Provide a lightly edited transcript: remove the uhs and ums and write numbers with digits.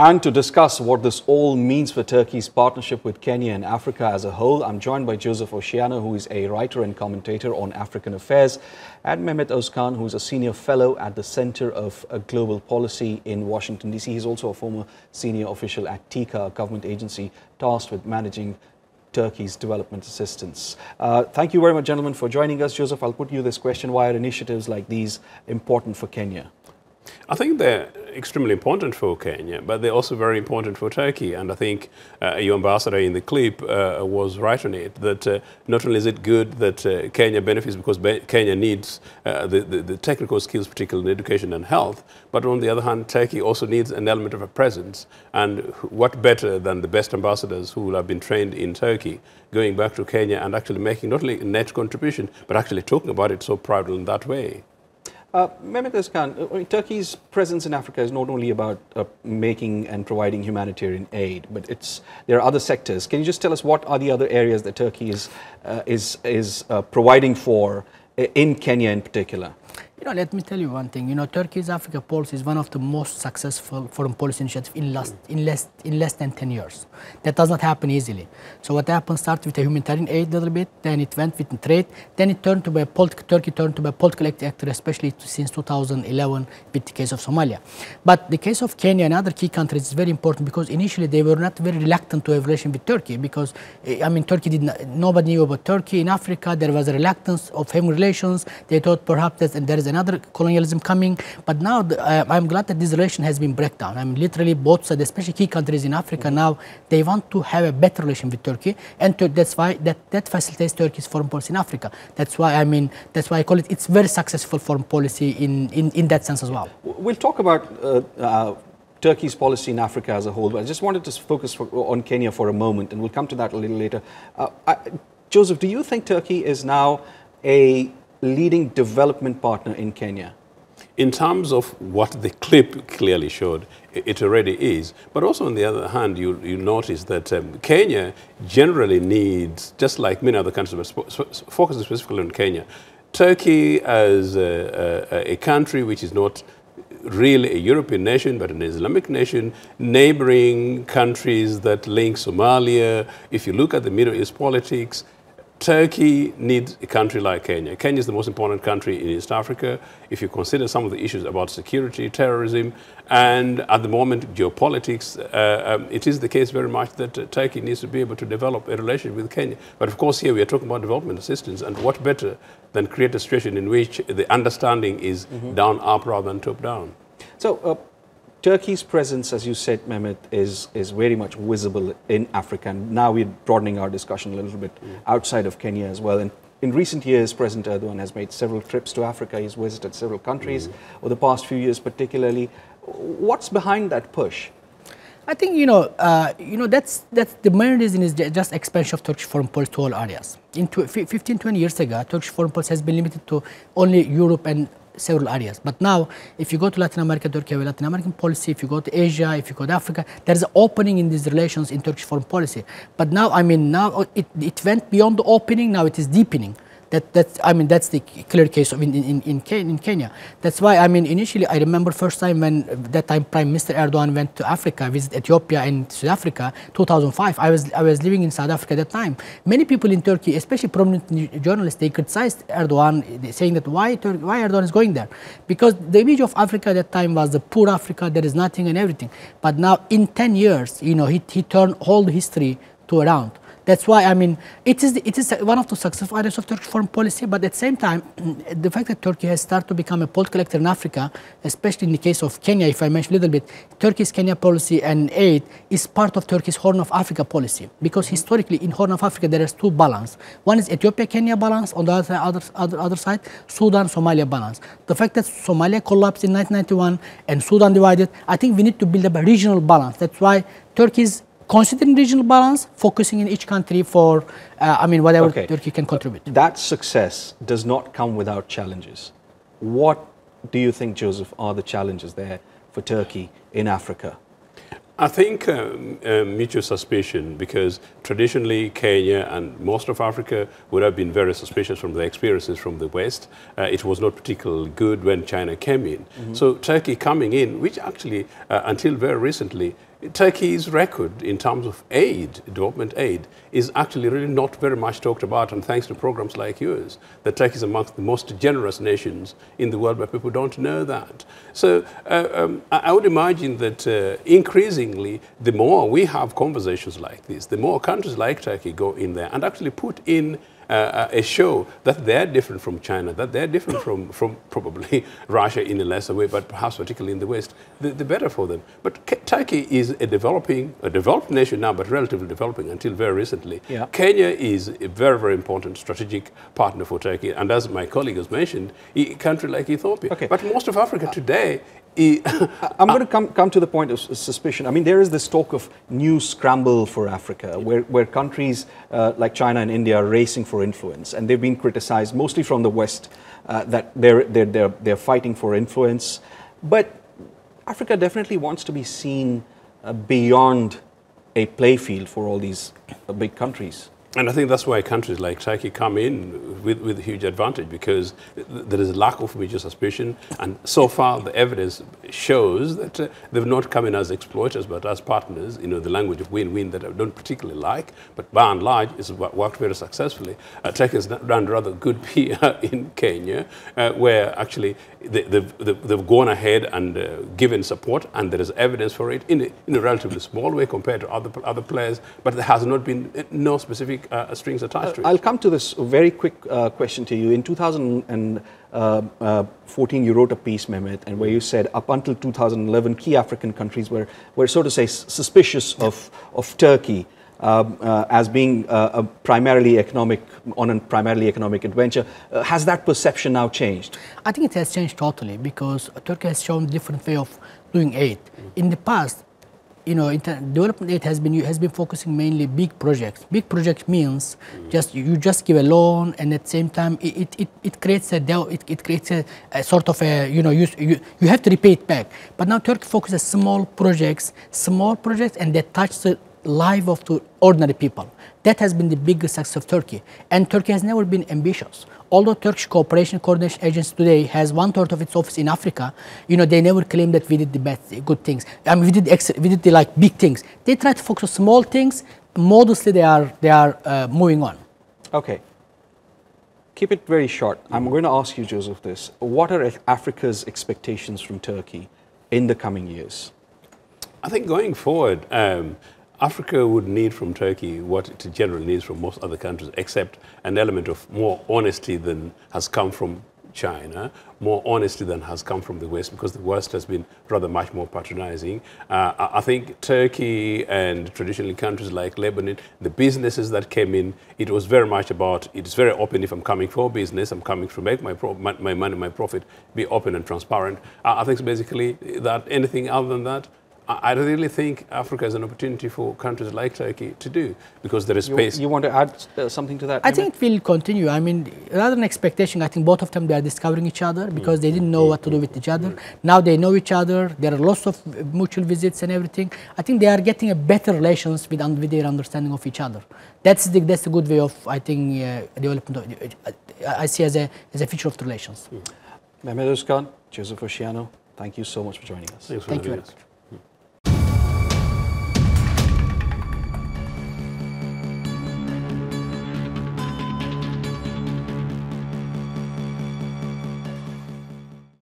And to discuss what this all means for Turkey's partnership with Kenya and Africa as a whole, I'm joined by Joseph Ochieno, who is a writer and commentator on African affairs, and Mehmet Ozkan, who is a senior fellow at the Center of Global Policy in Washington, D.C. He's also a former senior official at TICA, a government agency tasked with managing Turkey's development assistance. Thank you very much, gentlemen, for joining us. Joseph, I'll put you this question. Why are initiatives like these important for Kenya? I think they're extremely important for Kenya, but they're also very important for Turkey. And I think your ambassador in the clip was right on it, that not only is it good that Kenya benefits because Kenya needs the technical skills, particularly in education and health, but on the other hand, Turkey also needs an element of a presence. And what better than the best ambassadors who will have been trained in Turkey, going back to Kenya and actually making not only a net contribution, but actually talking about it so proudly in that way. Mehmet Ozkan, Turkey's presence in Africa is not only about making and providing humanitarian aid, but there are other sectors. Can you just tell us what are the other areas that Turkey is providing for in Kenya in particular? You know, let me tell you one thing. You know, Turkey's Africa policy is one of the most successful foreign policy initiatives in less than 10 years. That does not happen easily. So what happened started with a humanitarian aid a little bit, then it went with trade, then it turned to be Turkey turned to be a political actor, especially since 2011 with the case of Somalia. But the case of Kenya and other key countries is very important because initially they were not very reluctant to have a relation with Turkey because, I mean, nobody knew about Turkey in Africa. There was a reluctance of having relations. They thought perhaps there is another colonialism coming, but now I'm glad that this relation has been breakdown. I mean, literally both sides, especially key countries in Africa now, they want to have a better relation with Turkey, and that's why that facilitates Turkey's foreign policy in Africa. That's why I call it's very successful foreign policy in that sense as well. We'll talk about Turkey's policy in Africa as a whole, but I just wanted to focus on Kenya for a moment, and we'll come to that a little later. Joseph, do you think Turkey is now a leading development partner in Kenya? In terms of what the clip clearly showed, it already is. But also on the other hand, you notice that Kenya generally needs, just like many other countries, but focusing specifically on Kenya, Turkey as a country which is not really a European nation, but an Islamic nation, neighboring countries that link Somalia. If you look at the Middle East politics, Turkey needs a country like Kenya. Kenya is the most important country in East Africa. If you consider some of the issues about security, terrorism, and at the moment geopolitics, it is the case very much that Turkey needs to be able to develop a relationship with Kenya. But of course here we are talking about development assistance, and what better than create a situation in which the understanding is down up rather than top down. So Turkey's presence, as you said, Mehmet, is very much visible in Africa. And now we're broadening our discussion a little bit outside of Kenya as well. And in recent years, President Erdogan has made several trips to Africa. He's visited several countries over the past few years particularly. What's behind that push? I think, that's the main reason is just expansion of Turkish foreign policy to all areas. 15-20 years ago, Turkish foreign policy has been limited to only Europe and several areas. But now, if you go to Latin America, Turkey has a Latin American policy. If you go to Asia, if you go to Africa, there is an opening in these relations in Turkish foreign policy. But now, now it went beyond the opening. Now it is deepening. That's the clear case of in Kenya. That's why, initially I remember first time when that time Prime Minister Erdogan went to Africa, visit Ethiopia and South Africa, 2005. I was living in South Africa at that time. Many people in Turkey, especially prominent journalists, they criticized Erdogan, saying that why Erdogan is going there, because the image of Africa at that time was the poor Africa, there is nothing and everything. But now in 10 years, he turned whole history to around. That's why, it is one of the successful areas of Turkish foreign policy, but at the same time, the fact that Turkey has started to become a political actor in Africa, especially in the case of Kenya, if I mention a little bit, Turkey's Kenya policy and aid is part of Turkey's Horn of Africa policy, because historically in Horn of Africa there is two balance. One is Ethiopia-Kenya balance, on the other side, Sudan-Somalia balance. The fact that Somalia collapsed in 1991 and Sudan divided, I think we need to build up a regional balance. That's why Turkey is considering regional balance, focusing in each country for, whatever Turkey can contribute. That success does not come without challenges. What do you think, Joseph, are the challenges there for Turkey in Africa? I think mutual suspicion, because traditionally Kenya and most of Africa would have been very suspicious from the experiences from the West. It was not particularly good when China came in. So Turkey coming in, which actually until very recently Turkey's record in terms of aid, development aid, is actually really not very much talked about, and thanks to programs like yours, that Turkey is amongst the most generous nations in the world, but people don't know that. So I would imagine that increasingly, the more we have conversations like this, the more countries like Turkey go in there and actually put in a show that they're different from China, that they're different from probably Russia in a lesser way, but perhaps particularly in the West, the better for them. But Turkey is a developed nation now, but relatively developing until very recently. Yeah. Kenya is a very, very important strategic partner for Turkey. And as my colleague has mentioned, a country like Ethiopia. Okay. But most of Africa today I'm going to come to the point of suspicion. I mean, there is this talk of new scramble for Africa, where countries like China and India are racing for influence, and they've been criticized mostly from the West that they're fighting for influence. But Africa definitely wants to be seen beyond a playfield for all these big countries. And I think that's why countries like Turkey come in with a huge advantage, because there is a lack of major suspicion, and so far the evidence shows that they've not come in as exploiters but as partners. You know, the language of win-win that I don't particularly like, but by and large it's worked very successfully. Turkey has done rather good PR in Kenya, where actually they've gone ahead and given support, and there is evidence for it in a relatively small way compared to other players, but there has not been no specific strings attached to it. I'll come to this very quick question to you. In 2014, you wrote a piece, Mehmet, and where you said up until 2011, key African countries were so to say, suspicious of Turkey as being on a primarily economic adventure. Has that perception now changed? I think it has changed totally, because Turkey has shown a different way of doing aid. In the past, you know, development aid has been focusing mainly big projects. Big project means you just give a loan, and at the same time it creates a sort of a, you know, you have to repay it back. But now Turkey focuses small projects, and they touch the life of the ordinary people. That has been the biggest success of Turkey, and Turkey has never been ambitious. Although Turkish Cooperation Coordination Agency today has 1/3 of its office in Africa, you know, they never claim that we did the best, good things. I mean, we did the like big things. They try to focus on small things. Modestly, they are moving on. Okay. Keep it very short. I'm going to ask you, Joseph, this. What are Africa's expectations from Turkey in the coming years? I think going forward, Africa would need from Turkey what it generally needs from most other countries, except an element of more honesty than has come from China, more honesty than has come from the West, because the West has been rather much more patronizing. I think Turkey and traditionally countries like Lebanon, the businesses that came in, it was very much about, it's very open. If I'm coming for business, I'm coming to make my money, my profit, be open and transparent. I think basically that anything other than that, I really think Africa is an opportunity for countries like Turkey to do, because there is space. You want to add something to that? I think it will continue. I mean, rather than expectation, I think both of them, they are discovering each other, because they didn't know what to do with each other. Now they know each other. There are lots of mutual visits and everything. I think they are getting a better relations with their understanding of each other. That's the good way of, I think, development. I see as a future of the relations. Mehmet Ozkan, Joseph Ochieno, thank you so much for joining us. Thanks for Thank you having very us. much.